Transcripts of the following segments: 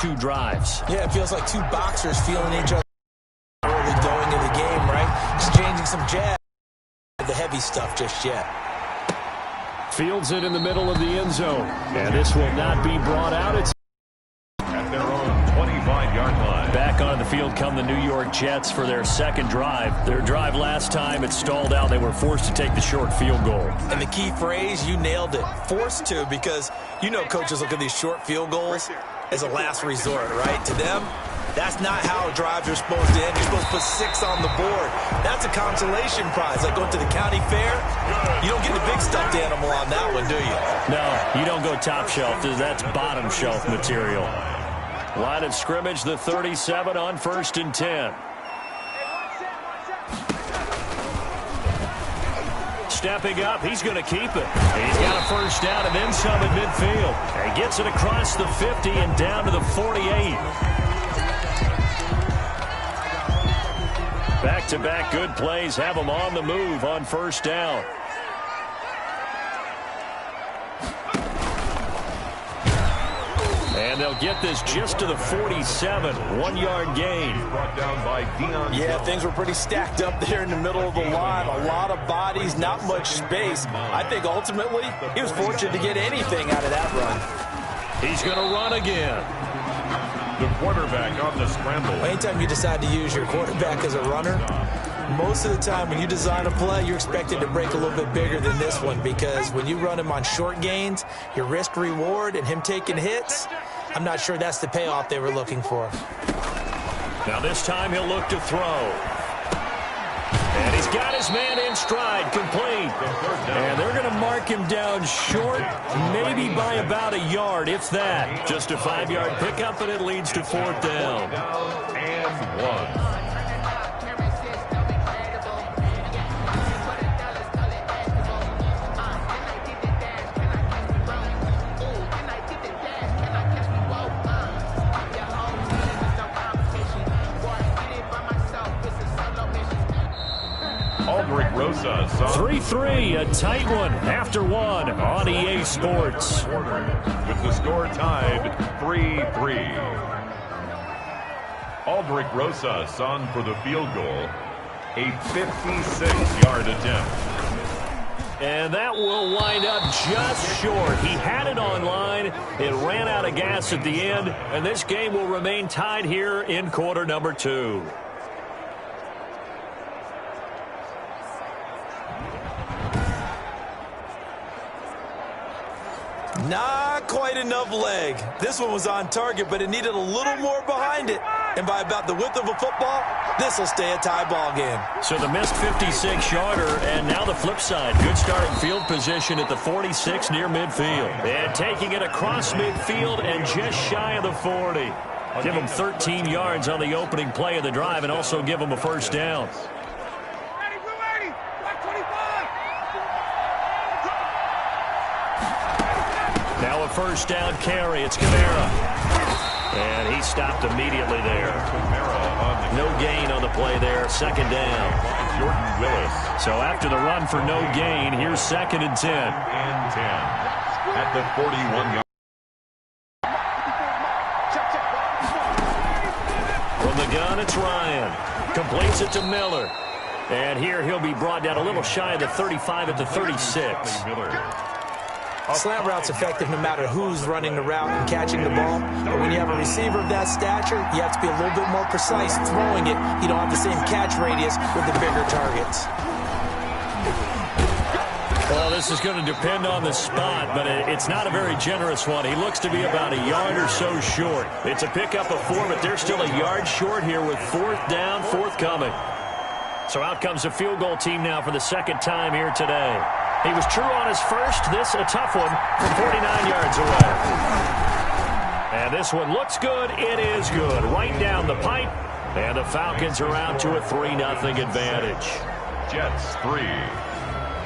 2 drives. Yeah, it feels like two boxers feeling each other early going into the game, right? Exchanging some jabs. The heavy stuff just yet. Fields it in the middle of the end zone. And this will not be brought out. It's at their own 25-yard line. Back on the field come the New York Jets for their second drive. Their drive last time, it stalled out. They were forced to take the short field goal. And the key phrase, you nailed it. Forced to, because you know coaches look at these short field goals as a last resort, right? To them, that's not how drives are supposed to end. You're supposed to put 6 on the board. That's a consolation prize, like going to the county fair. You don't get the big stuffed animal on that one, do you? No, you don't go top shelf. That's bottom shelf material. Line of scrimmage, the 37 on 1st and 10. Stepping up, he's going to keep it. He's got a first down and then some at midfield. And he gets it across the 50 and down to the 48. Back-to-back good plays have him on the move on first down. And they'll get this just to the 47, 1-yard gain. Brought down by yeah, things were pretty stacked up there in the middle of the line. A lot of bodies, not much space. I think ultimately he was fortunate to get anything out of that run. He's going to run again. The quarterback on the scramble. Anytime you decide to use your quarterback as a runner, most of the time when you design a play, you're expected to break a little bit bigger than this one, because when you run him on short gains, your risk reward and him taking hits, I'm not sure that's the payoff they were looking for. Now this time he'll look to throw. And he's got his man in stride, complete. And they're going to mark him down short, maybe by about a yard, if that. Just a 5-yard pickup, and it leads to 4th down. And 1. Rosa, 3-3, a tight one after 1 on EA Sports. With the score tied 3-3. Aldrich Rosas on for the field goal. A 56-yard attempt. And that will wind up just short. He had it on line. It ran out of gas at the end. And this game will remain tied here in quarter number 2. Not quite enough leg. This one was on target, but it needed a little more behind it. And by about the width of a football, this will stay a tie ball game. So the missed 56-yarder, and now the flip side. Good starting field position at the 46 near midfield. And taking it across midfield and just shy of the 40. Give them 13 yards on the opening play of the drive and also give them a first down. Now a first down carry. It's Camara. And he stopped immediately there. No gain on the play there. Second down. Jordan Willis. So after the run for no gain, here's 2nd and 10. And 10 at the 41-yard. From the gun, it's Ryan. Completes it to Miller. And here he'll be brought down a little shy of the 35 at the 36. Slant route's effective no matter who's running the route and catching the ball. But when you have a receiver of that stature, you have to be a little bit more precise throwing it. You don't have the same catch radius with the bigger targets. Well, this is going to depend on the spot, but it's not a very generous one. He looks to be about a yard or so short. It's a pickup of 4, but they're still a yard short here with 4th down, forthcoming. So out comes the field goal team now for the second time here today. He was true on his first. This a tough one from 49 yards away. And this one looks good. It is good. Right down the pipe. And the Falcons are out to a 3-0 advantage. Jets 3.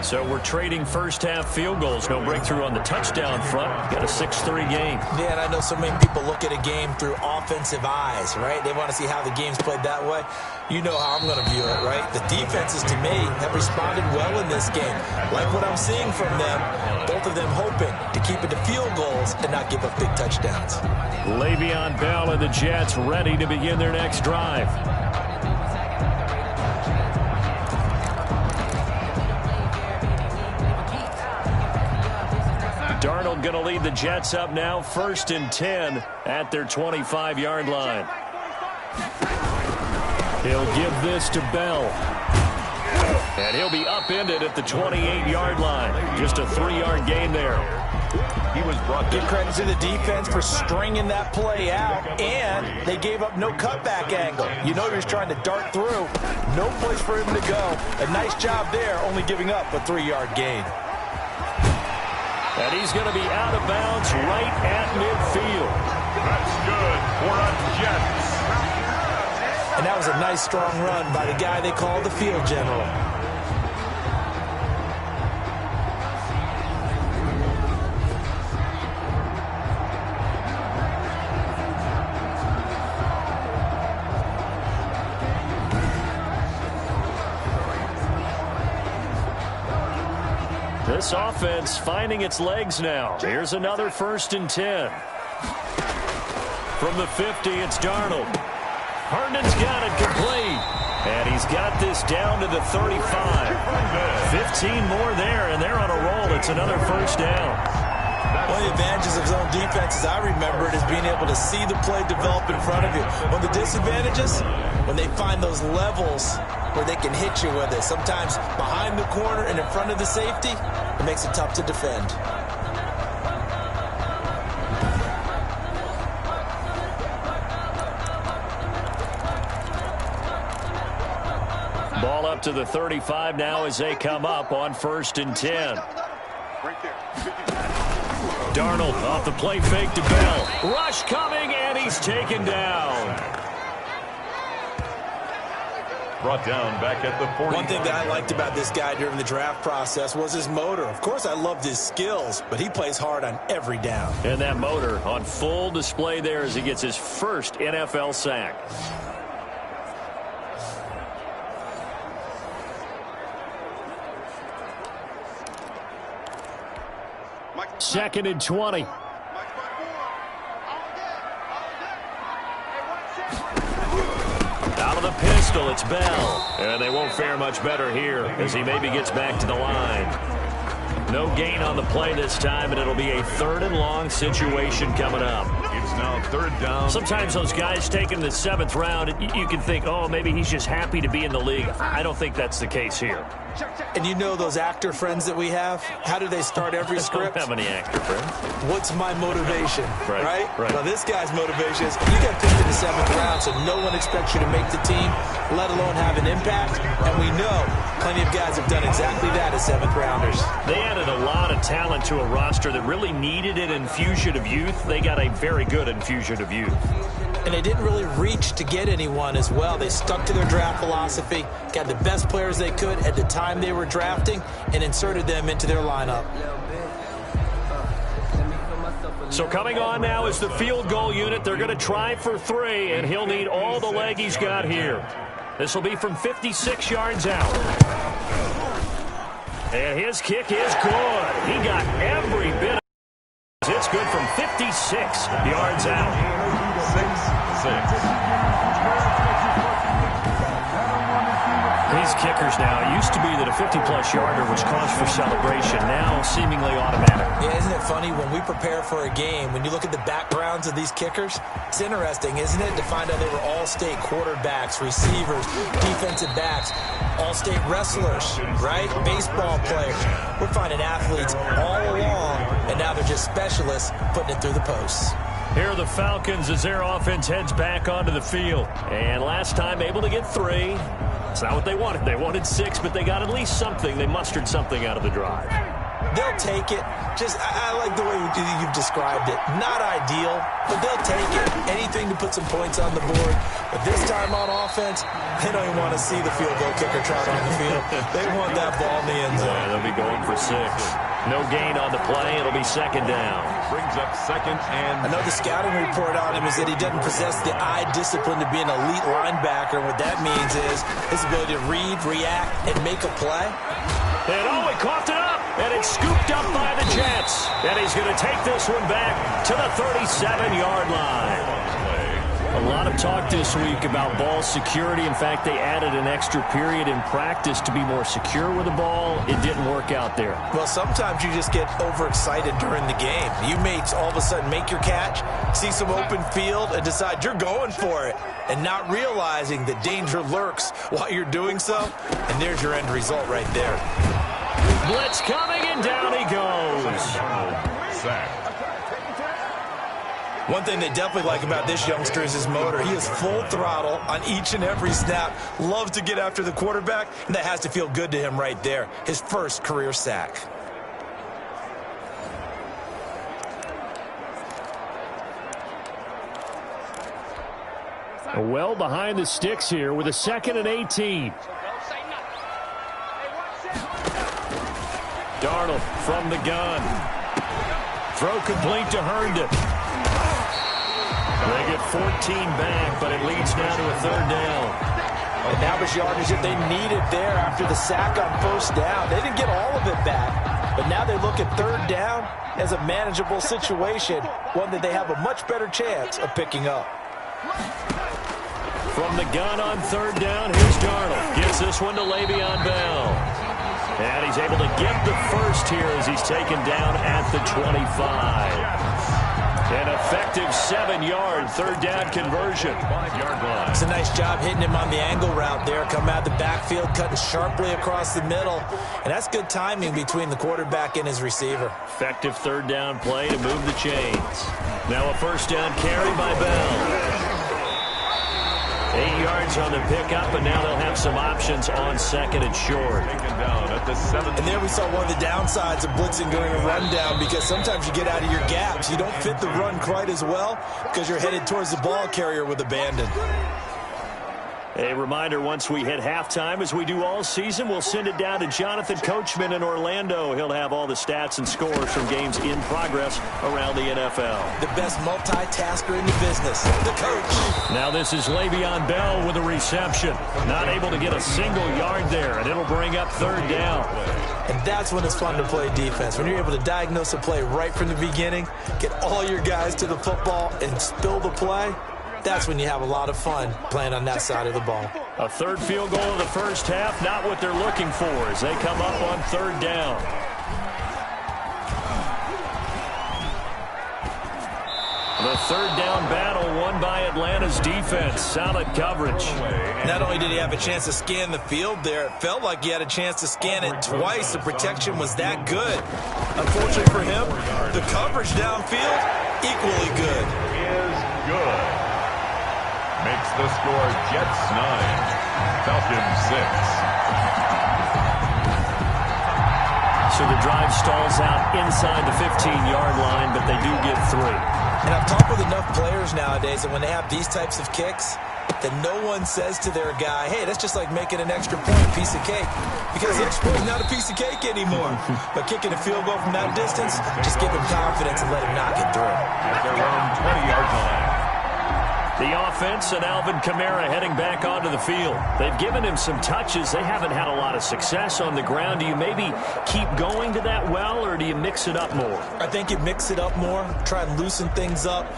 So we're trading first-half field goals. No breakthrough on the touchdown front. Got a 6-3 game. Yeah, and I know so many people look at a game through offensive eyes, right? They want to see how the game's played that way. You know how I'm going to view it, right? The defenses, to me, have responded well in this game. Like what I'm seeing from them, both of them hoping to keep it to field goals and not give up big touchdowns. Le'Veon Bell and the Jets ready to begin their next drive. Darnold going to lead the Jets up now, 1st and 10 at their 25-yard line. He'll give this to Bell. And he'll be upended at the 28-yard line. Just a 3-yard gain there. He was brought Give credit to the defense for stringing that play out, and they gave up no cutback angle. You know he was trying to dart through. No place for him to go. A nice job there, only giving up a 3-yard gain. And he's going to be out of bounds right at midfield. That's good for the Jets. And that was a nice, strong run by the guy they call the field general. This offense finding its legs now. Here's another 1st and 10. From the 50, it's Darnold. Herndon's got it complete. And he's got this down to the 35. 15 more there, and they're on a roll. It's another 1st down. One of the advantages of zone defense, as I remember it, is being able to see the play develop in front of you. One of the disadvantages, when they find those levels where they can hit you with it, sometimes behind the corner and in front of the safety, it makes it tough to defend. Ball up to the 35 now as they come up on 1st and 10. Darnold off the play fake to Bell. Rush coming, and he's taken down. Brought down back at the 40. One thing that I liked about this guy during the draft process was his motor. Of course, I loved his skills, but he plays hard on every down. And that motor on full display there as he gets his first NFL sack. Second and 20. Out of the pistol, it's Bell. And they won't fare much better here as he maybe gets back to the line. No gain on the play this time, and it'll be a 3rd and long situation coming up. It's now 3rd down. Sometimes those guys taken the 7th round, you can think, oh, maybe he's just happy to be in the league. I don't think that's the case here. And you know those actor friends that we have? How do they start every script? I don't have any actor friends. What's my motivation, right? Right. Well, this guy's motivation is you got picked in the 7th round, so no one expects you to make the team, let alone have an impact. And we know plenty of guys have done exactly that as 7th rounders. They added a lot of talent to a roster that really needed an infusion of youth. They got a very good infusion of youth. And they didn't really reach to get anyone as well. They stuck to their draft philosophy, got the best players they could at the time they were drafting, and inserted them into their lineup. So coming on now is the field goal unit. They're going to try for 3, and he'll need all the leg he's got here. This will be from 56 yards out. And his kick is good. He got every bit of it. It's good from 56 yards out. 6-6. These kickers now, it used to be that a 50-plus yarder was cause for celebration. Now seemingly automatic. Yeah, isn't it funny when we prepare for a game, when you look at the backgrounds of these kickers, it's interesting, isn't it, to find out they were all-state quarterbacks, receivers, defensive backs, all-state wrestlers, right? Baseball players. We're finding athletes all along, and now they're just specialists putting it through the posts. Here are the Falcons as their offense heads back onto the field. And last time able to get 3. It's not what they wanted. They wanted 6, but they got at least something. They mustered something out of the drive. They'll take it. Just, I like the way you've described it. Not ideal, but they'll take it. Anything to put some points on the board. But this time on offense, they don't even want to see the field goal kicker trot on the field. They want that ball in the end zone. Yeah, they'll be going for 6. No gain on the play. It'll be second down. Brings up second and... I know the scouting report on him is that he doesn't possess the eye discipline to be an elite linebacker. What that means is his ability to read, react, and make a play. And he coughed it up, and it's scooped up by the Jets. And he's going to take this one back to the 37-yard line. A lot of talk this week about ball security. In fact, they added an extra period in practice to be more secure with the ball. It didn't work out there. Well, sometimes you just get overexcited during the game. You may all of a sudden make your catch, see some open field, and decide you're going for it, and not realizing that danger lurks while you're doing so. And there's your end result right there. Blitz coming, and down he goes. Sack. One thing they definitely like about this youngster is his motor. He is full throttle on each and every snap. Loves to get after the quarterback, and that has to feel good to him right there. His first career sack. Well behind the sticks here with a 2nd and 18. Darnold from the gun. Throw complete to Herndon. They get 14 back, but it leads now to a 3rd down. And that was yardage that they needed there after the sack on 1st down. They didn't get all of it back, but now they look at 3rd down as a manageable situation, one that they have a much better chance of picking up. From the gun on 3rd down, here's Darnold. Gets this one to Le'Veon Bell. And he's able to get the first here as he's taken down at the 25. An effective 7-yard 3rd down conversion. 5-yard line. It's a nice job hitting him on the angle route there. Come out the backfield, cutting sharply across the middle. And that's good timing between the quarterback and his receiver. Effective 3rd down play to move the chains. Now a 1st down carry by Bell. 8 yards on the pickup, and now they'll have some options on 2nd and short. And there we saw one of the downsides of blitzing during a rundown, because sometimes you get out of your gaps. You don't fit the run quite as well because you're headed towards the ball carrier with abandon. A reminder, once we hit halftime, as we do all season, we'll send it down to Jonathan Coachman in Orlando. He'll have all the stats and scores from games in progress around the NFL. The best multitasker in the business, the coach. Now this is Le'Veon Bell with a reception. Not able to get a single yard there, and it'll bring up 3rd down. And that's when it's fun to play defense. When you're able to diagnose a play right from the beginning, get all your guys to the football, and spill the play. That's when you have a lot of fun playing on that side of the ball. A 3rd field goal of the 1st half, not what they're looking for as they come up on 3rd down. The 3rd down battle won by Atlanta's defense. Solid coverage. Not only did he have a chance to scan the field there, it felt like he had a chance to scan it twice. The protection was that good. Unfortunately for him, the coverage downfield, equally good. Is good. Makes the score Jets 9, Falcons 6. So the drive stalls out inside the 15-yard line, but they do get 3. And I've talked with enough players nowadays that when they have these types of kicks, that no one says to their guy, hey, that's just like making an extra point, piece of cake. Because the extra point is not a piece of cake anymore. But kicking a field goal from that distance, just give him confidence and let him knock it through. At their own 20-yard line. The offense and Alvin Kamara heading back onto the field. They've given him some touches. They haven't had a lot of success on the ground. Do you maybe keep going to that well, or do you mix it up more? I think you mix it up more, try and loosen things up.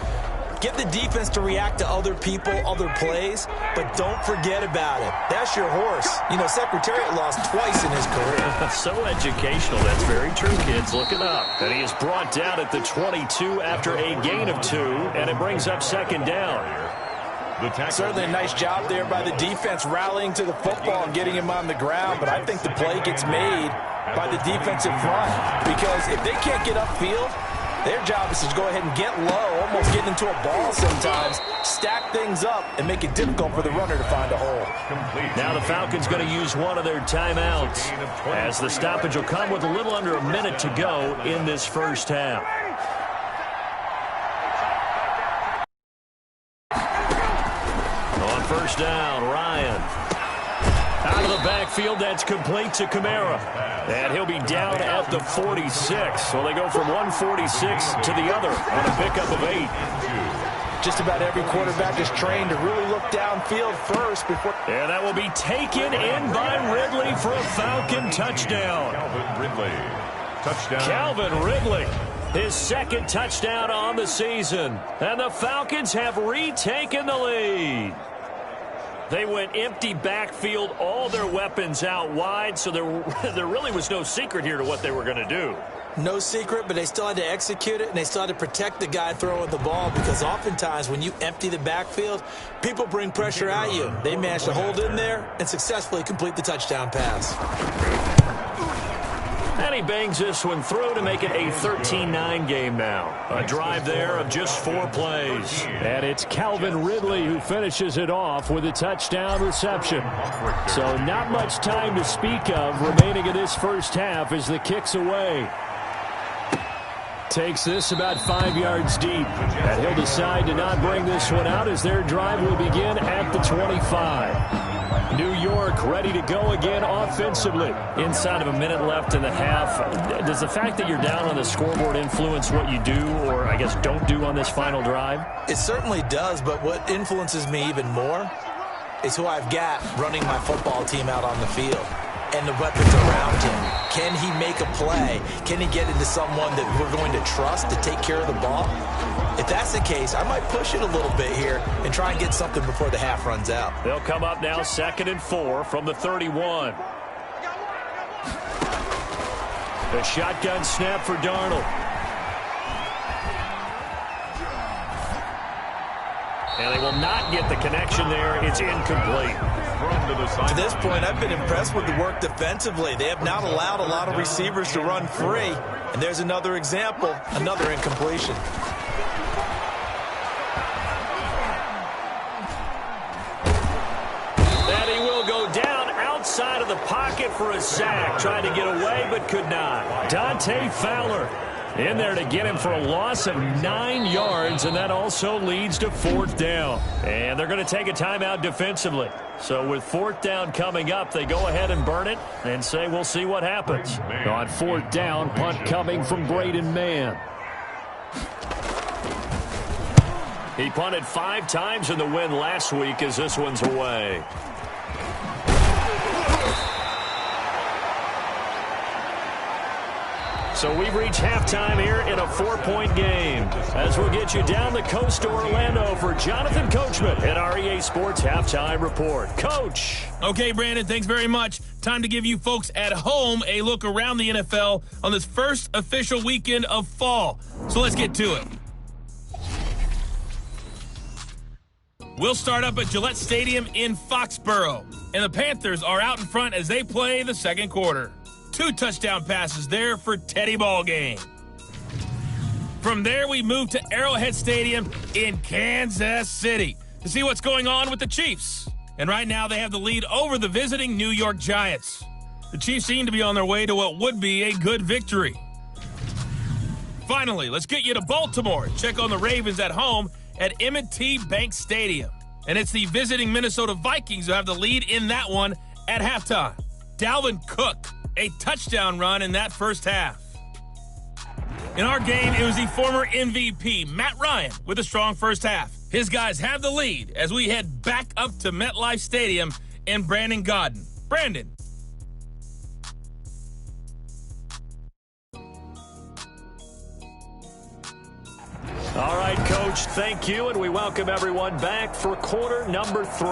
Get the defense to react to other people, other plays, but don't forget about it. That's your horse. You know, Secretariat lost twice in his career. So educational. That's very true, kids. Look it up. And he is brought down at the 22 after a gain of 2, and it brings up 2nd down. Certainly a nice job there by the defense rallying to the football and getting him on the ground, but I think the play gets made by the defensive front, because if they can't get upfield, their job is to go ahead and get low, almost getting into a ball sometimes, stack things up, and make it difficult for the runner to find a hole. Now the Falcons going to use one of their timeouts, as the stoppage will come with a little under a minute to go in this 1st half. On first down, Ryan. Out of the backfield, that's complete to Kamara. And he'll be down at the 46. So they go from 146 to the other on a pickup of 8. Just about every quarterback is trained to really look downfield first before. And that will be taken in by Ridley for a Falcon touchdown. Calvin Ridley. Touchdown. Calvin Ridley, his second touchdown on the season. And the Falcons have retaken the lead. They went empty backfield, all their weapons out wide, so there really was no secret here to what they were going to do. No secret, but they still had to execute it, and they still had to protect the guy throwing the ball, because oftentimes when you empty the backfield, people bring pressure at you. They managed to hold in there and successfully complete the touchdown pass. And he bangs this one through to make it a 13-9 game now. A drive there of just 4 plays. And it's Calvin Ridley who finishes it off with a touchdown reception. So not much time to speak of remaining in this first half as the kick's away. Takes this about 5 yards deep. And he'll decide to not bring this one out as their drive will begin at the 25. New York ready to go again offensively. Inside of a minute left in the half, does the fact that you're down on the scoreboard influence what you do, or I guess don't do on this final drive? It certainly does, but what influences me even more is who I've got running my football team out on the field and the weapons around him. Can he make a play? Can he get into someone that we're going to trust to take care of the ball? If that's the case, I might push it a little bit here and try and get something before the half runs out. They'll come up now 2nd and 4 from the 31. The shotgun snap for Darnold. And they will not get the connection there. It's incomplete. To this point, I've been impressed with the work defensively. They have not allowed a lot of receivers to run free. And there's another example, another incompletion. And he will go down outside of the pocket for a sack. Tried to get away, but could not. Dante Fowler in there to get him for a loss of 9 yards, and that also leads to 4th down. And they're going to take a timeout defensively. So with 4th down coming up, they go ahead and burn it and say we'll see what happens. On 4th down, punt coming from Braden Mann. He punted 5 times in the win last week as this one's away. So we've reached halftime here in a 4-point game. As we'll get you down the coast to Orlando for Jonathan Coachman at our EA Sports Halftime Report. Coach. Okay, Brandon, thanks very much. Time to give you folks at home a look around the NFL on this first official weekend of fall. So let's get to it. We'll start up at Gillette Stadium in Foxborough. And the Panthers are out in front as they play the second quarter. 2 touchdown passes there for Teddy Ballgame. From there, we move to Arrowhead Stadium in Kansas City to see what's going on with the Chiefs. And right now, they have the lead over the visiting New York Giants. The Chiefs seem to be on their way to what would be a good victory. Finally, let's get you to Baltimore. Check on the Ravens at home at M&T Bank Stadium. And it's the visiting Minnesota Vikings who have the lead in that one at halftime. Dalvin Cook, a touchdown run in that first half. In our game, it was the former MVP, Matt Ryan, with a strong first half. His guys have the lead as we head back up to MetLife Stadium in Brandon Gaudin. Brandon. All right, Coach, thank you, and we welcome everyone back for quarter number 3.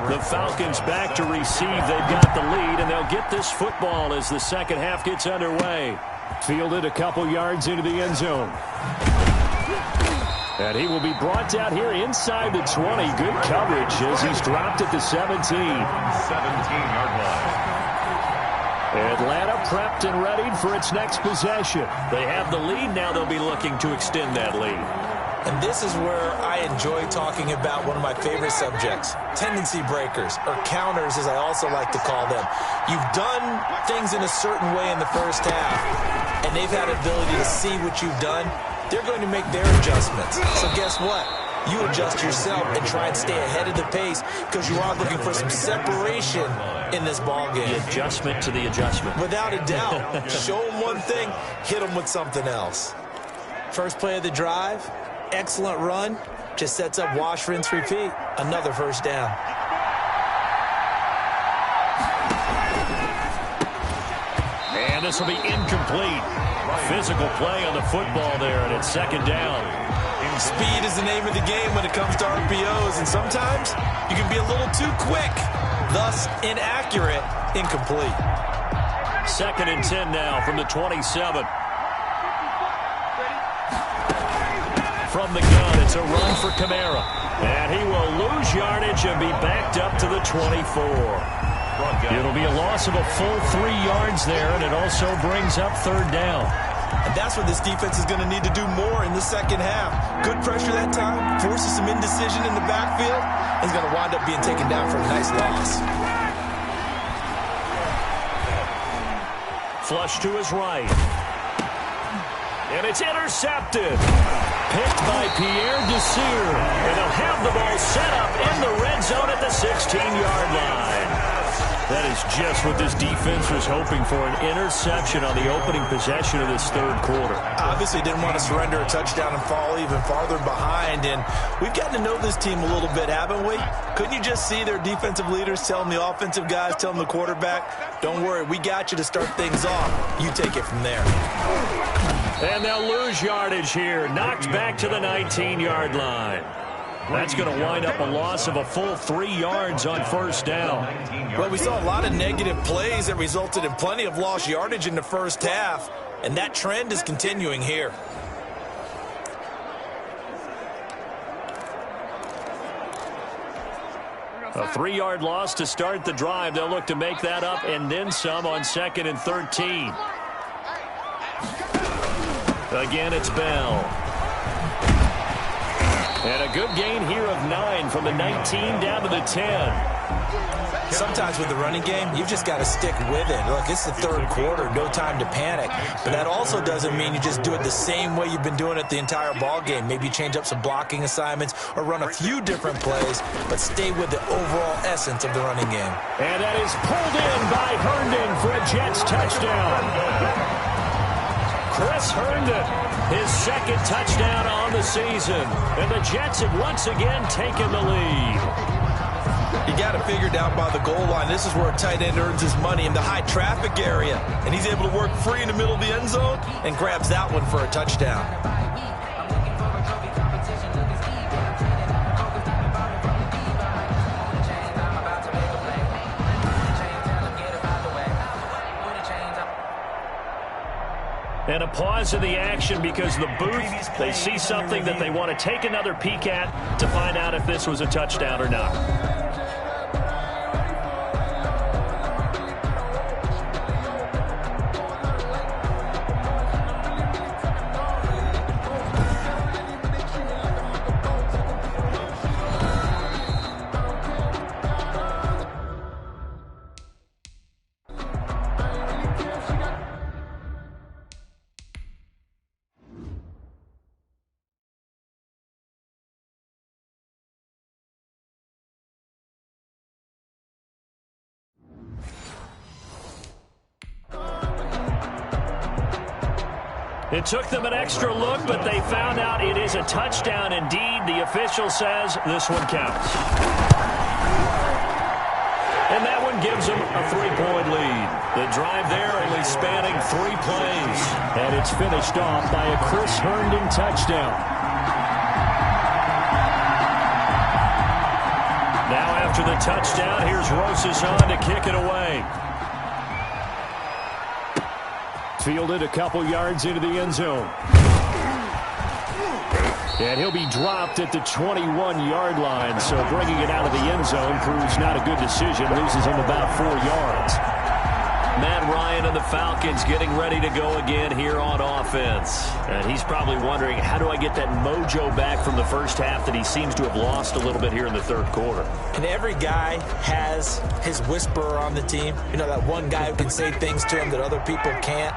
The Falcons back to receive. They've got the lead, and they'll get this football as the second half gets underway. Fielded a couple yards into the end zone. And he will be brought down here inside the 20. Good coverage as he's dropped at the 17. 17-yard line. Atlanta prepped and readied for its next possession. They have the lead. Now they'll be looking to extend that lead. And this is where I enjoy talking about one of my favorite subjects, tendency breakers, or counters as I also like to call them. You've done things in a certain way in the first half, and they've had ability to see what you've done. They're going to make their adjustments. So guess what? you adjust yourself and try and stay ahead of the pace because you are looking for some separation in this ball game. The adjustment to the adjustment. Without a doubt. Show them one thing, hit them with something else. First play of the drive, excellent run, just sets up wash, rinse, repeat. Another first down. And this will be incomplete. Physical play on the football there, and it's second down. Speed is the name of the game when it comes to RPOs, and sometimes you can be a little too quick, thus inaccurate, incomplete. Second and 10 now from the 27. From the gun, it's a run for Kamara. And he will lose yardage and be backed up to the 24. It'll be a loss of a full 3 yards there, and it also brings up third down. And that's what this defense is going to need to do more in the second half. Good pressure that time, forces some indecision in the backfield, and he's going to wind up being taken down for a nice loss. Flush to his right. And it's intercepted. Picked by Pierre Desir. And they'll have the ball set up in the red zone at the 16-yard line. That is just what this defense was hoping for, an interception on the opening possession of this third quarter. Obviously didn't want to surrender a touchdown and fall even farther behind, and we've gotten to know this team a little bit, haven't we? Couldn't you just see their defensive leaders telling the offensive guys, telling the quarterback, don't worry, we got you to start things off. You take it from there. And they'll lose yardage here, knocked back to the 19-yard line. That's going to wind up a loss of a full 3 yards on first down. Well, we saw a lot of negative plays that resulted in plenty of lost yardage in the first half, and that trend is continuing here. A 3-yard loss to start the drive. They'll look to make that up and then some on second and 13. Again, it's Bell. And a good gain here of 9 from the 19 down to the 10. Sometimes with the running game, you've just got to stick with it. Look, it's the third quarter, no time to panic. But that also doesn't mean you just do it the same way you've been doing it the entire ball game. Maybe change up some blocking assignments or run a few different plays, but stay with the overall essence of the running game. And that is pulled in by Herndon for a Jets touchdown. Chris Herndon, his second touchdown on the season. And the Jets have once again taken the lead. You got to figure down by the goal line. This is where a tight end earns his money, in the high traffic area. And he's able to work free in the middle of the end zone and grabs that one for a touchdown. And a pause in the action because the booth, they see something that they want to take another peek at to find out if this was a touchdown or not. It took them an extra look, but they found out it is a touchdown indeed. The official says this one counts. And that one gives them a 3-point lead. The drive there only spanning 3 plays. And it's finished off by a Chris Herndon touchdown. Now after the touchdown, here's Rosas on to kick it away. Fielded a couple yards into the end zone. And he'll be dropped at the 21-yard line, so bringing it out of the end zone proves not a good decision. Loses him about 4 yards. Matt Ryan and the Falcons getting ready to go again here on offense. And he's probably wondering, how do I get that mojo back from the first half that he seems to have lost a little bit here in the third quarter? And every guy has his whisperer on the team. You know, that one guy who can say things to him that other people can't.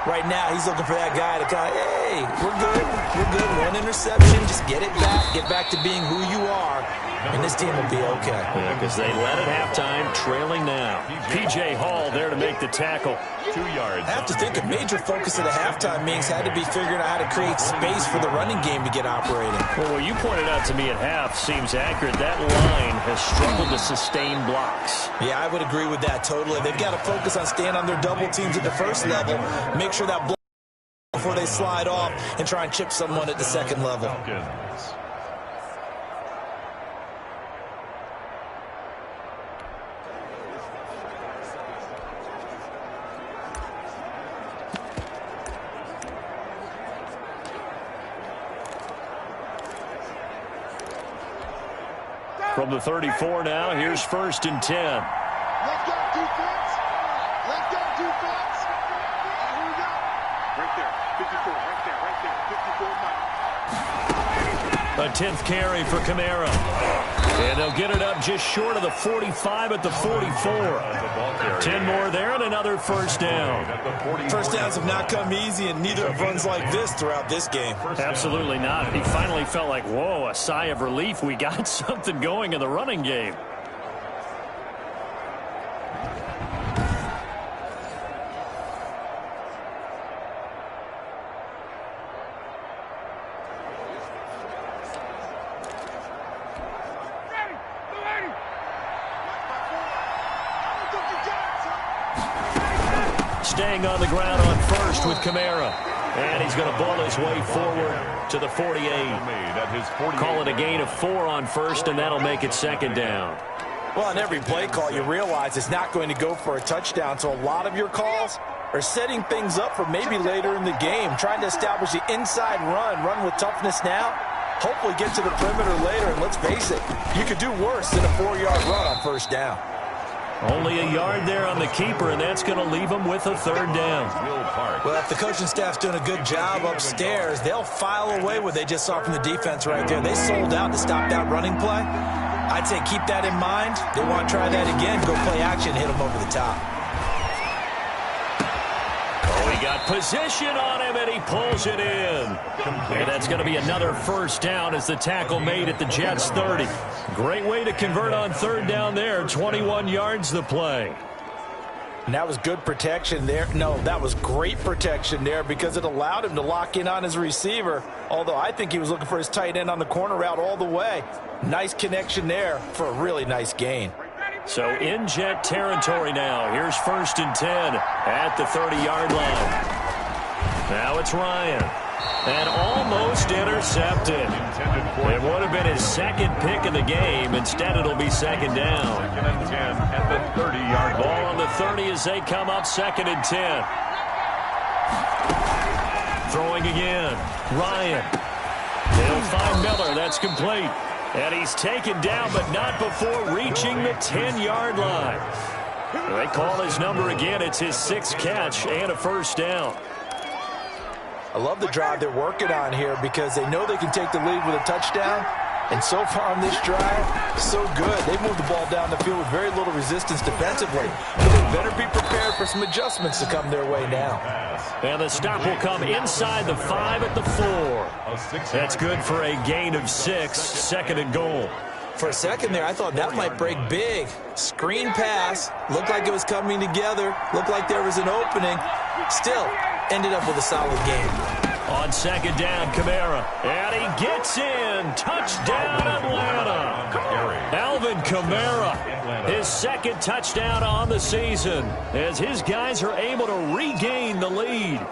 Right now, he's looking for that guy to kind of, hey, we're good. We're good. One interception. Just get it back. Get back to being who you are. And this team will be okay. Yeah, because they led at halftime, trailing now. P.J. Hall there to make the tackle. 2 yards. I have to think a major focus of the halftime meetings had to be figuring out how to create space for the running game to get operating. Well, what you pointed out to me at half seems accurate. That line has struggled to sustain blocks. Yeah, I would agree with that totally. They've got to focus on staying on their double teams at the first level, make sure that block before they slide off, and try and chip someone at the second level. Falcons. From the 34 now, here's 1st and 10. Let's go, defense. Let's go, defense. Here we go. Right there, 54, right there, 54 now. A 10th carry for Kamara. And they'll get it up just short of the 45 at the 44. 10 more there and another first down. First downs have not come easy, and neither have runs like this throughout this game. Absolutely not. He finally felt like, whoa, a sigh of relief. We got something going in the running game. Staying on the ground on first with Kamara. And he's going to ball his way forward to the 48. Call it a gain of 4 on first, and that'll make it 2nd down. Well, on every play call, you realize it's not going to go for a touchdown, so a lot of your calls are setting things up for maybe later in the game, trying to establish the inside run with toughness now, hopefully get to the perimeter later, and let's face it, you could do worse than a 4-yard run on first down. Only a yard there on the keeper, and that's going to leave him with a 3rd down. Well, if the coaching staff's doing a good job upstairs, they'll file away what they just saw from the defense right there. They sold out to stop that running play. I'd say keep that in mind. They want to try that again, go play action, hit them over the top. Oh, he got position on him, and he pulls it in. And that's going to be another first down as the tackle made at the Jets' 30. Great way to convert on 3rd down there. 21 yards the play. And that was good protection there. No, that was great protection there because it allowed him to lock in on his receiver, although I think he was looking for his tight end on the corner route all the way. Nice connection there for a really nice gain. So in Jet territory now. Here's 1st and 10 at the 30-yard line. Now it's Ryan. And almost intercepted. It would have been his 2nd pick of the game. Instead, it'll be 2nd down. 2nd and 10 at the 30-yard line. Ball on the 30 as they come up, 2nd and 10. Throwing again. Ryan. They'll find Miller. That's complete. And he's taken down, but not before reaching the 10-yard line. They call his number again. It's his 6th catch and a first down. I love the drive they're working on here because they know they can take the lead with a touchdown. And so far on this drive, so good. They moved the ball down the field with very little resistance defensively. But they better be prepared for some adjustments to come their way now. And the stop will come inside the 5 at the 4. That's good for a gain of 6, 2nd and goal. For a second there, I thought that might break big. Screen pass, looked like it was coming together, looked like there was an opening. Still, ended up with a solid game. On 2nd down, Kamara. And he gets in. Touchdown, Atlanta. Alvin Kamara, his 2nd touchdown on the season as his guys are able to regain the lead.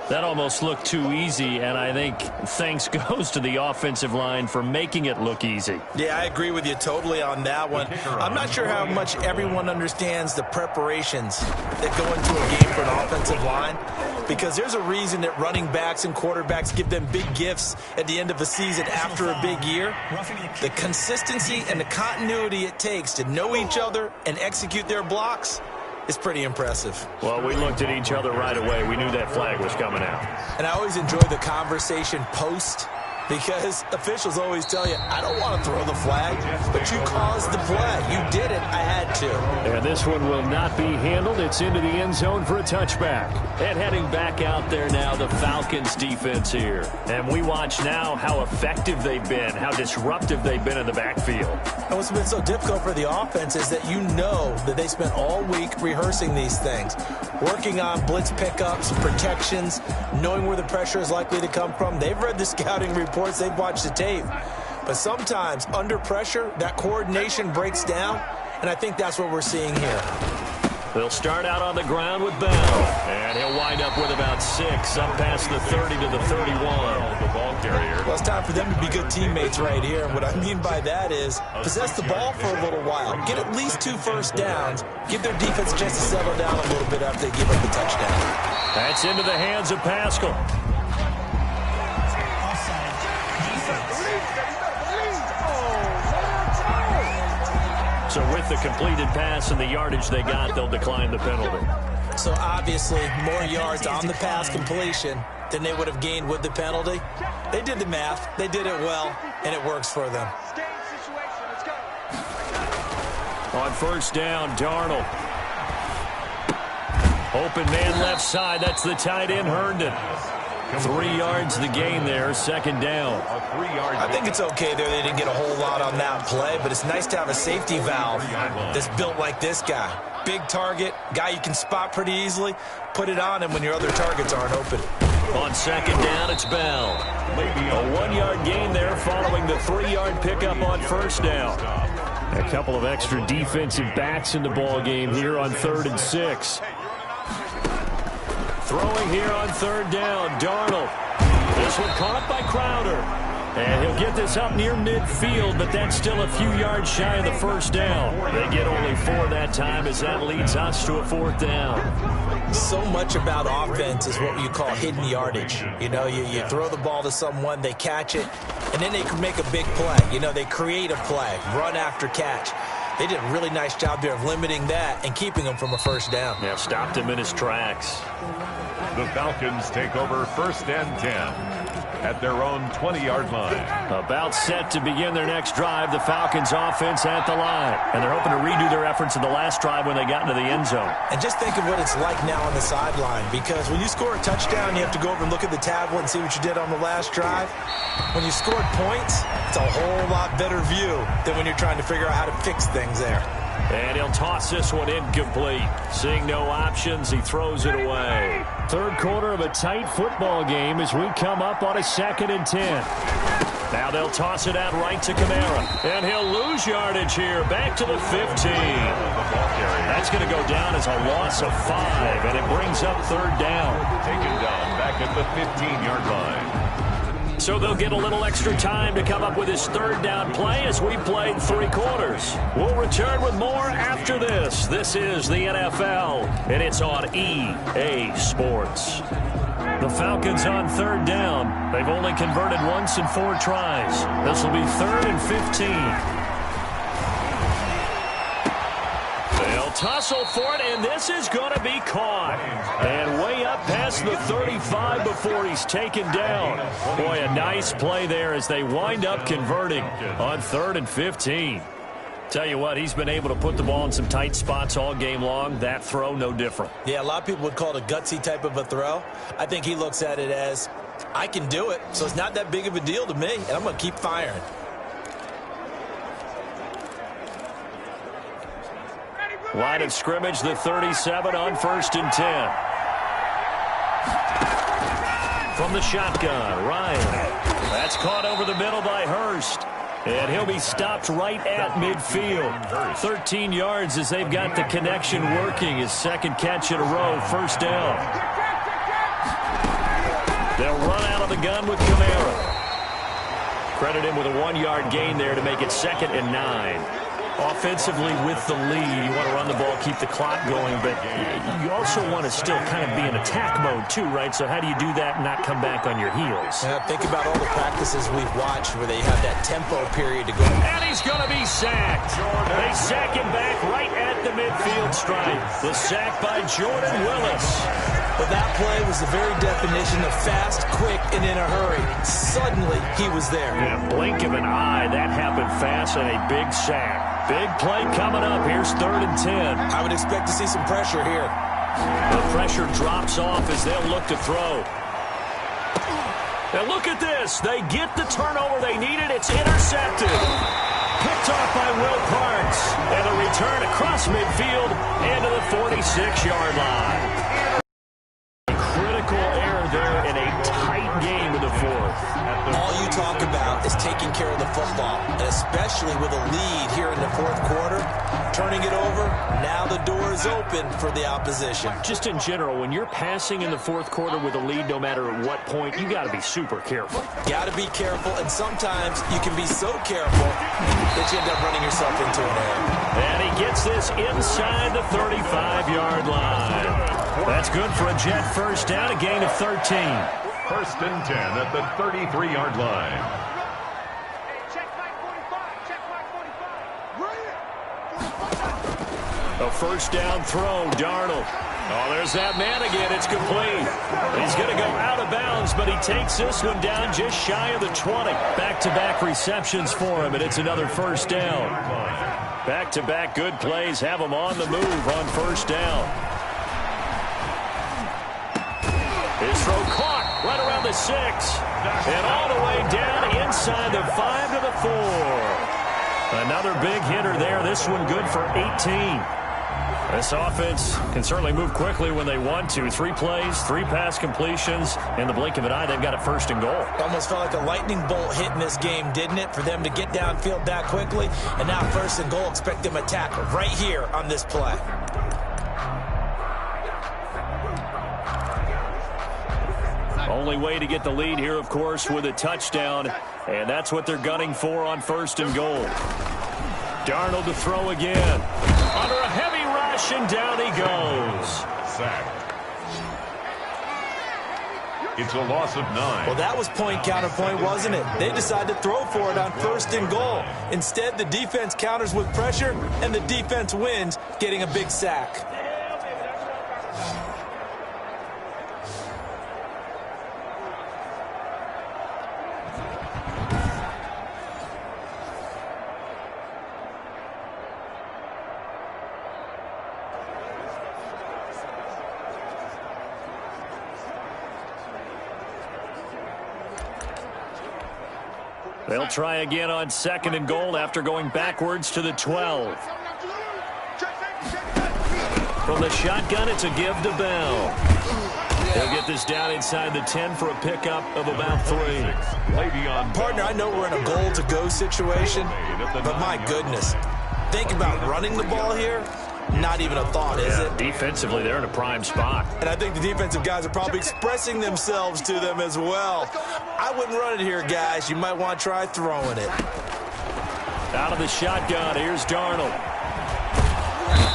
That almost looked too easy, and I think thanks goes to the offensive line for making it look easy. Yeah, I agree with you totally on that one. I'm not sure how much everyone understands the preparations that go into a game for an offensive line, because there's a reason that running backs and quarterbacks give them big gifts at the end of a season after a big year. The consistency and the continuity it takes to know each other and execute their blocks is pretty impressive. Well, we looked at each other right away. We knew that flag was coming out. And I always enjoy the conversation post Because officials always tell you, I don't want to throw the flag, but you caused the play. You did it. I had to. And this one will not be handled. It's into the end zone for a touchback. And heading back out there now, the Falcons defense here. And we watch now how effective they've been, how disruptive they've been in the backfield. And what's been so difficult for the offense is that you know that they spent all week rehearsing these things, working on blitz pickups, protections, knowing where the pressure is likely to come from. They've read the scouting reports. They've watched the tape. But sometimes, under pressure, that coordination breaks down, and I think that's what we're seeing here. They'll start out on the ground with Bell, and he'll wind up with about 6, up past the 30 to the 31. The ball carrier. Well, it's time for them to be good teammates right here, and what I mean by that is possess the ball for a little while, get at least 2 first downs, give their defense a chance to settle down a little bit after they give up the touchdown. That's into the hands of Pascal. So with the completed pass and the yardage they got, they'll decline the penalty. So obviously, more yards on the pass completion than they would have gained with the penalty. They did the math. They did it well, and it works for them. On first down, Darnold. Open man left side. That's the tight end, Herndon. 3 yards the gain there, second down. I think it's okay there. They didn't get a whole lot on that play, but it's nice to have a safety valve that's built like this guy. Big target, guy you can spot pretty easily. Put it on him when your other targets aren't open. On second down, it's Bell. A 1-yard gain there following the 3-yard pickup on first down. A couple of extra defensive backs in the ball game here on 3rd and 6. Throwing here on third down, Darnold. This one caught by Crowder. And he'll get this up near midfield, but that's still a few yards shy of the first down. They get only 4 that time as that leads us to a 4th down. So much about offense is what you call hidden yardage. You know, you throw the ball to someone, they catch it, and then they can make a big play. You know, they create a play, run after catch. They did a really nice job there of limiting that and keeping him from a first down. Yeah, stopped him in his tracks. The Falcons take over 1st and 10 at their own 20-yard line. About set to begin their next drive, the Falcons offense at the line. And they're hoping to redo their efforts in the last drive when they got into the end zone. And just think of what it's like now on the sideline, because when you score a touchdown, you have to go over and look at the tablet and see what you did on the last drive. When you scored points, it's a whole lot better view than when you're trying to figure out how to fix things there. And he'll toss this one incomplete. Seeing no options, he throws it away. Third quarter of a tight football game as we come up on a 2nd and 10. Now they'll toss it out right to Kamara. And he'll lose yardage here. Back to the 15. That's going to go down as a loss of 5, and it brings up 3rd down. Taken down back at the 15-yard line. So they'll get a little extra time to come up with his 3rd down play as we played 3 quarters. We'll return with more after this. This is the NFL, and it's on EA Sports. The Falcons on 3rd down. They've only converted once in 4 tries. This will be 3rd and 15. They'll tussle for it, and this is going to be caught. And way up past the 35 before he's taken down. Boy, a nice play there as they wind up converting on 3rd and 15. Tell you what, he's been able to put the ball in some tight spots all game long. That throw, no different. Yeah, a lot of people would call it a gutsy type of a throw. I think he looks at it as, I can do it, so it's not that big of a deal to me, and I'm going to keep firing. Line of scrimmage, the 37 on 1st and 10. From the shotgun, Ryan. That's caught over the middle by Hurst. And he'll be stopped right at midfield. 13 yards as they've got the connection working. His 2nd catch in a row, 1st down. They'll run out of the gun with Kamara. Credit him with a 1-yard gain there to make it 2nd and 9. Offensively with the lead, you want to run the ball, keep the clock going, but you also want to still kind of be in attack mode too, right? So how do you do that and not come back on your heels? Yeah, think about all the practices we've watched where they have that tempo period to go. And he's going to be sacked. They sack him back right at the midfield stripe. The sack by Jordan Willis. But that play was the very definition of fast, quick, and in a hurry. Suddenly, he was there. Yeah, blink of an eye, that happened fast, and a big sack. Big play coming up. Here's 3rd and 10. I would expect to see some pressure here. The pressure drops off as they'll look to throw. And look at this. They get the turnover they needed. It's intercepted. Picked off by Will Parks. And a return across midfield into the 46-yard line. Critical error there in a tight game in the 4th. All you talk about is taking care of the football, and especially with a lead here in the 4th quarter. Turning it over, now the door is open for the opposition. Just in general, when you're passing in the 4th quarter with a lead, no matter at what point, you got to be super careful. Got to be careful, and sometimes you can be so careful that you end up running yourself into an error. And he gets this inside the 35-yard line. That's good for a Jet first down, a gain of 13. 1st and 10 at the 33-yard line. A first down throw, Darnold. Oh, there's that man again. It's complete. He's going to go out of bounds, but he takes this one down just shy of the 20. Back-to-back receptions for him, and it's another first down. Back-to-back good plays have him on the move on first down. His throw caught right around the 6. And all the way down inside the 5 to the 4. Another big hitter there. This one good for 18. This offense can certainly move quickly when they want to. 3 plays, 3 pass completions. In the blink of an eye, they've got a 1st and goal. Almost felt like a lightning bolt hit in this game, didn't it? For them to get downfield that quickly. And now 1st and goal, expect them to attack right here on this play. Only way to get the lead here, of course, with a touchdown. And that's what they're gunning for on 1st and goal. Darnold to throw again. Under a heavy rush, and down he goes. Sack. It's a loss of 9. Well, that was point counterpoint, wasn't it? They decided to throw for it on 1st and goal. Instead, the defense counters with pressure, and the defense wins, getting a big sack. They'll try again on 2nd and goal after going backwards to the 12. From the shotgun, it's a give to Bell. He'll get this down inside the 10 for a pickup of about 3. Partner, I know we're in a goal-to-go situation, but my goodness, think about running the ball here. Not even a thought, is it? Defensively, they're in a prime spot. And I think the defensive guys are probably expressing themselves to them as well. I wouldn't run it here, guys. You might want to try throwing it. Out of the shotgun, here's Darnold.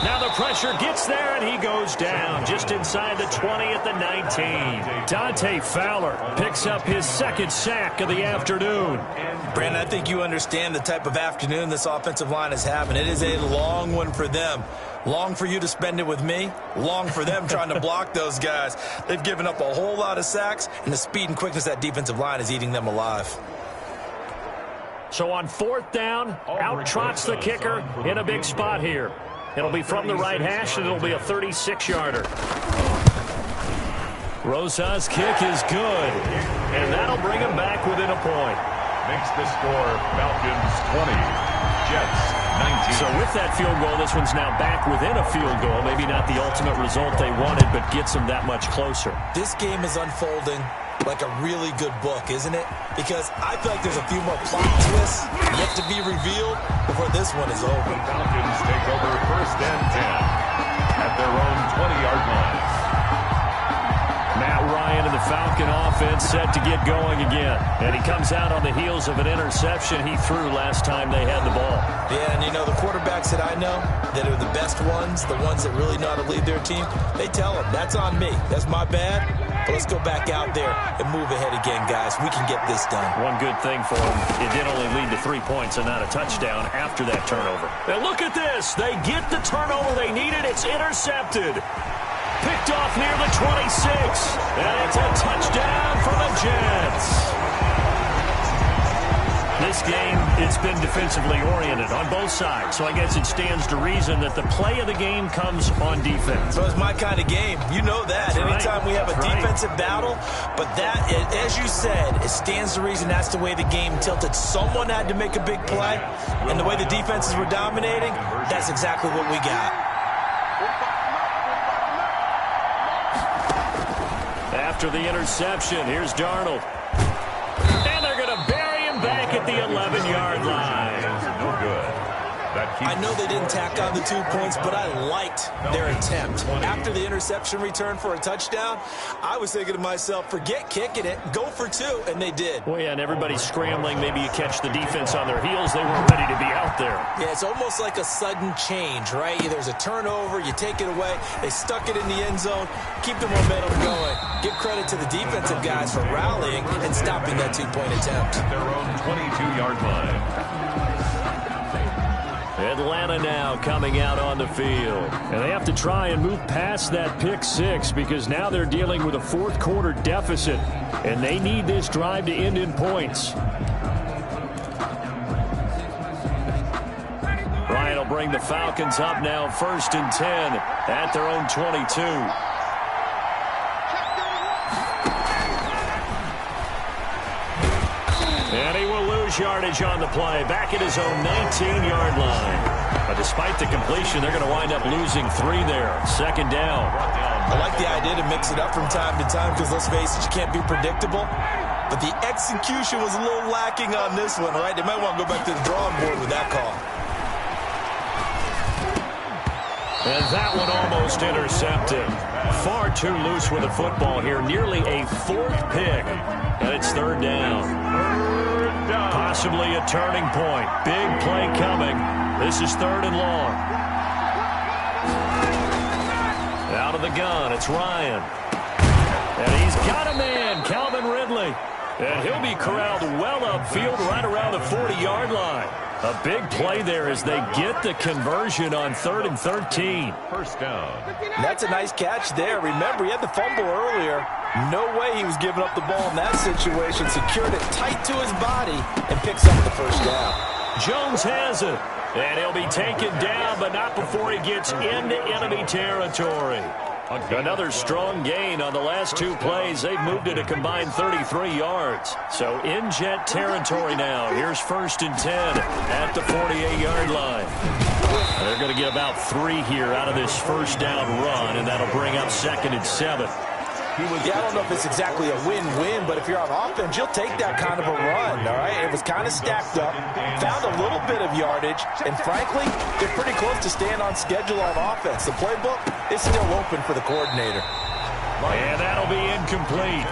Now the pressure gets there, and he goes down just inside the 20 at the 19. Dante Fowler picks up his 2nd sack of the afternoon. Brandon, I think you understand the type of afternoon this offensive line is having. It is a long one for them. Long for you to spend it with me. Long for them trying to block those guys. They've given up a whole lot of sacks, and the speed and quickness of that defensive line is eating them alive. So on 4th down, out trots the kicker in a big spot here. It'll be from the right hash, and it'll be a 36-yarder. Rosa's kick is good, and that'll bring him back within a point. Makes the score Falcons 20, Jets 19. So with that field goal, this one's now back within a field goal. Maybe not the ultimate result they wanted, but gets them that much closer. This game is unfolding like a really good book, isn't it? Because I feel like there's a few more plot twists yet to be revealed before this one is over. The Falcons take over 1st and 10 at their own 20-yard line. Matt Ryan and the Falcon offense set to get going again. And he comes out on the heels of an interception he threw last time they had the ball. Yeah, and you know, the quarterbacks that I know that are the best ones, the ones that really know how to lead their team, they tell them, that's on me. That's my bad. But let's go back out there and move ahead again, guys. We can get this done. One good thing for them, it did only lead to 3 points and not a touchdown after that turnover. And look at this. They get the turnover they needed. It's intercepted. Picked off near the 26. And it's a touchdown for the Jets. This game, it's been defensively oriented on both sides, so I guess it stands to reason that the play of the game comes on defense. So it's my kind of game. You know that. Anytime we have a defensive battle, but that, as you said, it stands to reason that's the way the game tilted. Someone had to make a big play, and the way the defenses were dominating, that's exactly what we got. After the interception, here's Darnold. And they're going to bury him back at the 11-yard line. No good. I know they didn't tack on the 2 points, but I liked their attempt. After the interception return for a touchdown, I was thinking to myself, forget kicking it, go for 2, and they did. Well, yeah, and everybody's scrambling. Maybe you catch the defense on their heels. They weren't ready to be out there. Yeah, it's almost like a sudden change, right? There's a turnover, you take it away, they stuck it in the end zone, keep the momentum going. Give credit to the defensive guys for rallying and stopping that 2-point attempt. At their own 22-yard line. Atlanta now coming out on the field. And they have to try and move past that pick 6 because now they're dealing with a fourth-quarter deficit. And they need this drive to end in points. Ryan will bring the Falcons up now 1st and 10 at their own 22. And he will lose yardage on the play, back at his own 19-yard line. But despite the completion, they're going to wind up losing 3 there. 2nd down. I like the idea to mix it up from time to time because, let's face it, you can't be predictable. But the execution was a little lacking on this one, right? They might want to go back to the drawing board with that call. And that one almost intercepted. Far too loose with the football here. Nearly a 4th pick. And it's 3rd down. Possibly a turning point. Big play coming. This is 3rd and long. Out of the gun, it's Ryan. And he's got a man, Calvin Ridley. And he'll be corralled well upfield right around the 40-yard line. A big play there as they get the conversion on 3rd and 13. First down. That's a nice catch there. Remember, he had the fumble earlier. No way he was giving up the ball in that situation. Secured it tight to his body and picks up the first down. Jones has it. And he'll be taken down, but not before he gets into enemy territory. Another strong gain on the last 2 plays. They've moved it a combined 33 yards. So in Jet territory now. Here's 1st and 10 at the 48-yard line. They're going to get about 3 here out of this first down run, and that'll bring up 2nd and 7. Yeah, I don't know if it's exactly a win-win, but if you're on offense, you'll take that kind of a run, all right? It was kind of stacked up, found a little bit of yardage, and frankly, they're pretty close to staying on schedule on offense. The playbook is still open for the coordinator. And that'll be incomplete.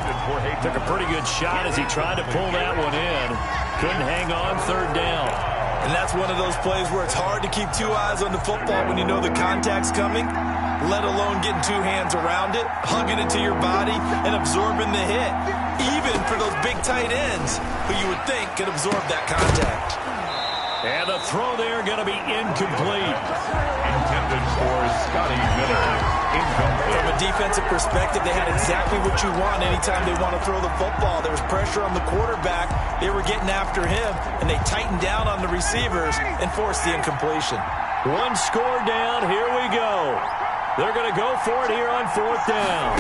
Took a pretty good shot as he tried to pull that one in. Couldn't hang on 3rd down. And that's one of those plays where it's hard to keep 2 eyes on the football when you know the contact's coming, let alone getting 2 hands around it, hugging it to your body, and absorbing the hit, even for those big tight ends who you would think could absorb that contact. And the throw there going to be incomplete. Intended for Scotty Miller. Incomplete. From a defensive perspective, they had exactly what you want anytime they want to throw the football. There was pressure on the quarterback. They were getting after him, and they tightened down on the receivers and forced the incompletion. 1 score down. Here we go. They're going to go for it here on 4th down.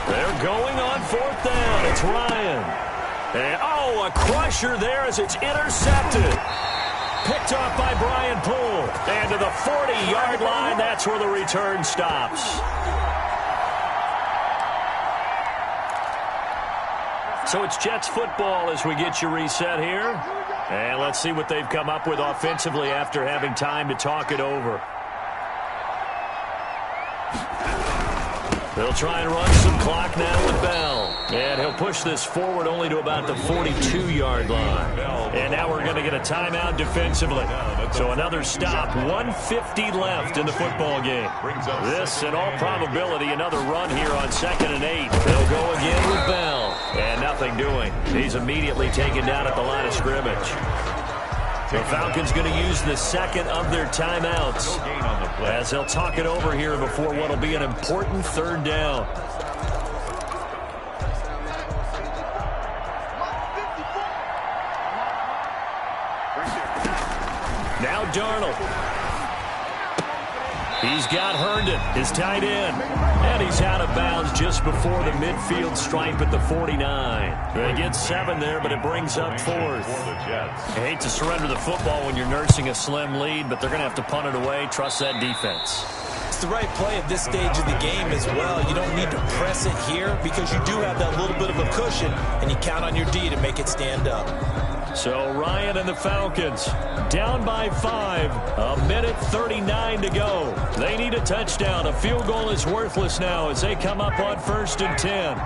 They're going on 4th down. It's Ryan. And, a crusher there as it's intercepted. Picked off by Brian Poole. And to the 40-yard line, that's where the return stops. So it's Jets football as we get you reset here. And let's see what they've come up with offensively after having time to talk it over. They'll try and run some clock now with Bell. And he'll push this forward only to about the 42-yard line. And now we're going to get a timeout defensively. So another stop, 1:50 left in the football game. This, in all probability, another run here on 2nd and 8. They'll go again with Bell. And nothing doing. He's immediately taken down at the line of scrimmage. The Falcons going to use the second of their timeouts as they'll talk it over here before what will be an important third down. Now Darnold. He's got Herndon, his tight end. And he's out of bounds just before the midfield stripe at the 49. They get 7 there, but it brings up 4th. I hate to surrender the football when you're nursing a slim lead, but they're going to have to punt it away. Trust that defense. It's the right play at this stage of the game as well. You don't need to press it here because you do have that little bit of a cushion, and you count on your D to make it stand up. So Ryan and the Falcons down by 5. 1:39 to go. They need a touchdown. A field goal is worthless now as they come up on 1st and 10.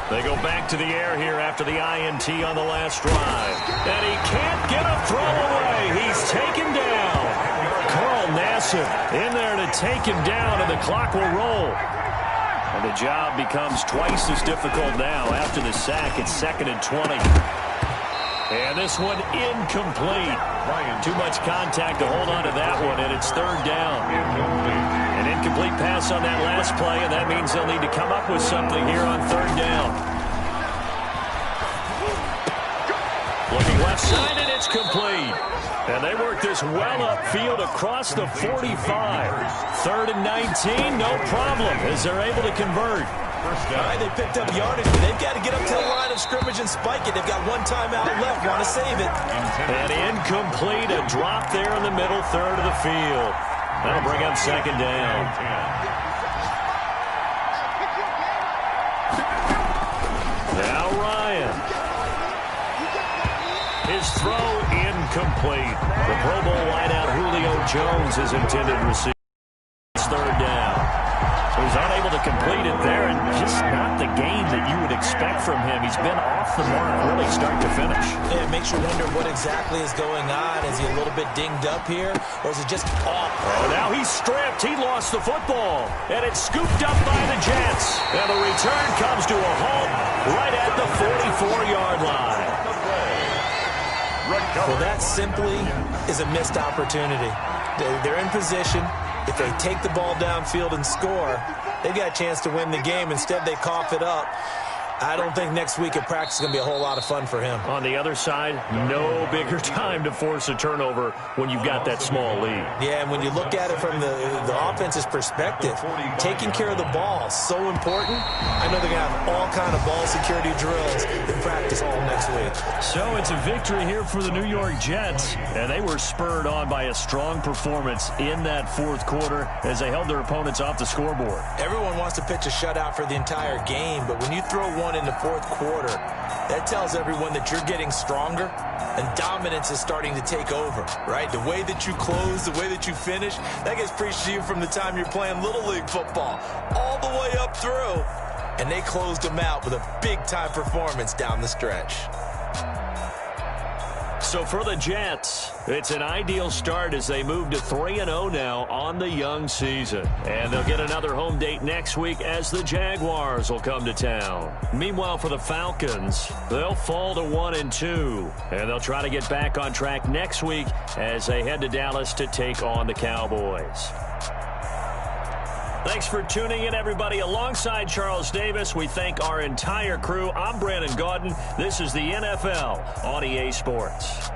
They go back to the air here after the INT on the last drive. And he can't get a throw away. He's taken down. Carl Nassib in there to take him down, and the clock will roll. And the job becomes twice as difficult now. After the sack, it's 2nd and 20. And this one incomplete. Too much contact to hold on to that one, and it's 3rd down. An incomplete pass on that last play, and that means they'll need to come up with something here on 3rd down. Looking left side, and it's complete. And they work this well upfield across the 45. 3rd and 19, no problem, as they're able to convert. All right, they picked up yardage, but they've got to get up to the line of scrimmage and spike it. They've got one timeout left, want to save it. And incomplete, a drop there in the middle third of the field. That'll bring up 2nd down. Now Ryan. His throw incomplete. The Pro Bowl wideout Julio Jones is intended receiver. It's 3rd down. So he's unable to complete it there, and just not the game that you would expect from him. He's been off the mark really start to finish. Yeah, it makes you wonder what exactly is going on. Is he a little bit dinged up here, or is it just off? Oh, now he's stripped. He lost the football, and it's scooped up by the Jets. And the return comes to a halt right at the 44-yard line. Well, that simply is a missed opportunity. They're in position. If they take the ball downfield and score, they've got a chance to win the game. Instead, they cough it up. I don't think next week at practice is going to be a whole lot of fun for him. On the other side, no bigger time to force a turnover when you've got that small lead. Yeah, and when you look at it from the offense's perspective, taking care of the ball is so important. I know they're going to have all kind of ball security drills in practice all next week. So it's a victory here for the New York Jets, and they were spurred on by a strong performance in that 4th quarter as they held their opponents off the scoreboard. Everyone wants to pitch a shutout for the entire game, but when you throw one in the 4th quarter, that tells everyone that you're getting stronger and dominance is starting to take over, right? The way that you close, the way that you finish, that gets preached to you from the time you're playing Little League football all the way up through. And they closed them out with a big-time performance down the stretch. So for the Jets, it's an ideal start as they move to 3-0 now on the young season. And they'll get another home date next week as the Jaguars will come to town. Meanwhile, for the Falcons, they'll fall to 1-2. And they'll try to get back on track next week as they head to Dallas to take on the Cowboys. Thanks for tuning in, everybody. Alongside Charles Davis, we thank our entire crew. I'm Brandon Gaudin. This is the NFL on EA Sports.